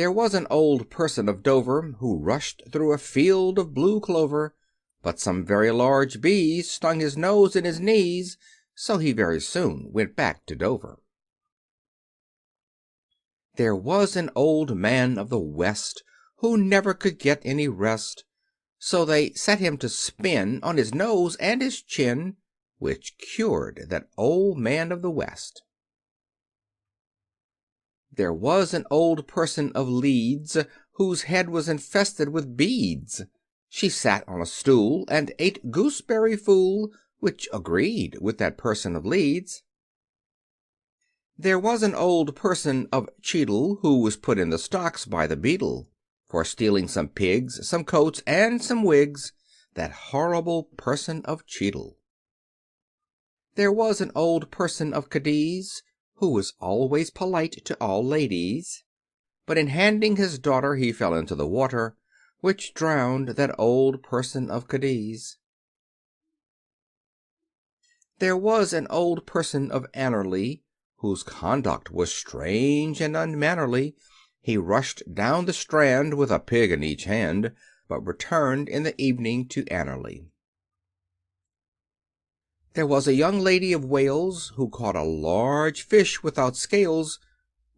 There was an old person of Dover who rushed through a field of blue clover, but some very large bees stung his nose and his knees, so he very soon went back to Dover. There was an old man of the West who never could get any rest, so they set him to spin on his nose and his chin, which cured that old man of the West. There was an old person of Leeds whose head was infested with beads. She sat on a stool and ate gooseberry fool, which agreed with that person of Leeds. There was an old person of Cheadle who was put in the stocks by the beadle for stealing some pigs, some coats, and some wigs, that horrible person of Cheadle. There was an old person of Cadiz who was always polite to all ladies, but in handing his daughter he fell into the water, which drowned that old person of Cadiz. There was an old person of Annerley whose conduct was strange and unmannerly. He rushed down the Strand with a pig in each hand, but returned in the evening to Annerley. There was a young lady of Wales who caught a large fish without scales.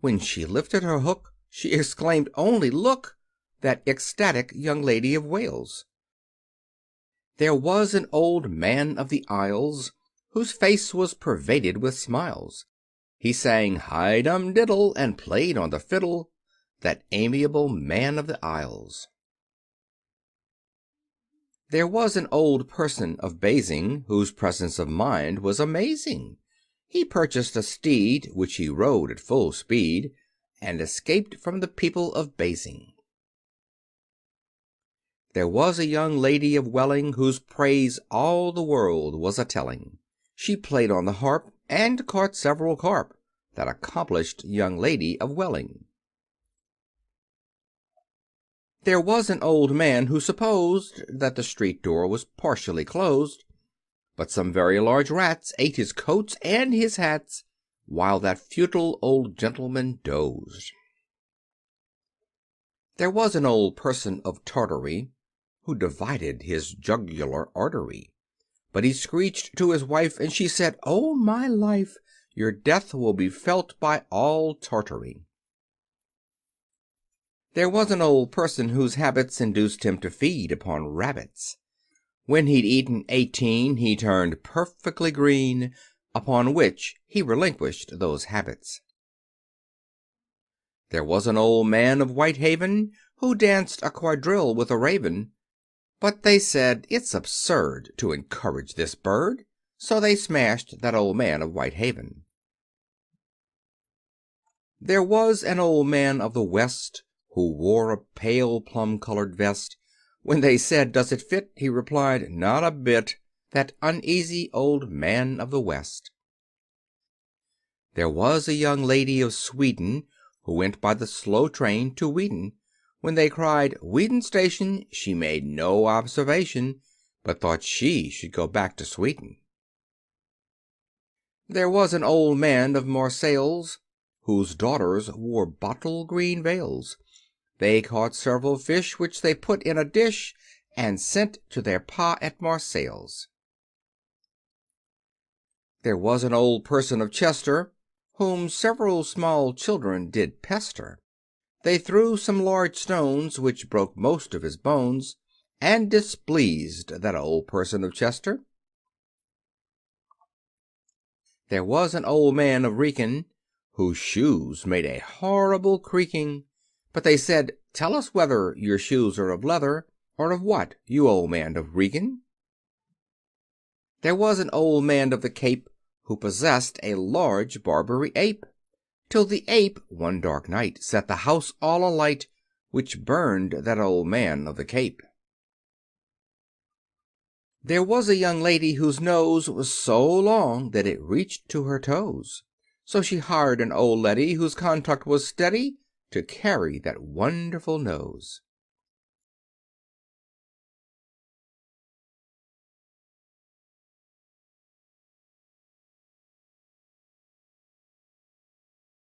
When she lifted her hook, she exclaimed, "Only look!" That ecstatic young lady of Wales. There was an old man of the Isles whose face was pervaded with smiles. He sang "Hi-dum-diddle" and played on the fiddle, that amiable man of the Isles. There was an old person of Basing whose presence of mind was amazing. He purchased a steed, which he rode at full speed, and escaped from the people of Basing. There was a young lady of Welling whose praise all the world was a-telling. She played on the harp and caught several carp, that accomplished young lady of Welling. There was an old man who supposed that the street door was partially closed, but some very large rats ate his coats and his hats, while that futile old gentleman dozed. There was an old person of Tartary who divided his jugular artery, but he screeched to his wife, and she said, "Oh, my life, your death will be felt by all Tartary." There was an old person whose habits induced him to feed upon rabbits. When he'd eaten 18, he turned perfectly green, upon which he relinquished those habits. There was an old man of Whitehaven who danced a quadrille with a raven, but they said, "It's absurd to encourage this bird," so they smashed that old man of Whitehaven. There was an old man of the West who wore a pale plum-colored vest. When they said, "Does it fit?" he replied, "Not a bit," that uneasy old man of the West. There was a young lady of Sweden who went by the slow train to Weedon. When they cried, "Weedon Station," she made no observation, but thought she should go back to Sweden. There was an old man of Marseilles whose daughters wore bottle green veils. They caught several fish, which they put in a dish and sent to their pa at Marseilles. There was an old person of Chester whom several small children did pester. They threw some large stones, which broke most of his bones, and displeased that old person of Chester. There was an old man of Wrekin whose shoes made a horrible creaking, but they said, "Tell us whether your shoes are of leather, or of what, you old man of Wrekin?" There was an old man of the Cape who possessed a large Barbary ape, till the ape one dark night set the house all alight, which burned that old man of the Cape. There was a young lady whose nose was so long that it reached to her toes, so she hired an old leddy whose conduct was steady to carry that wonderful nose.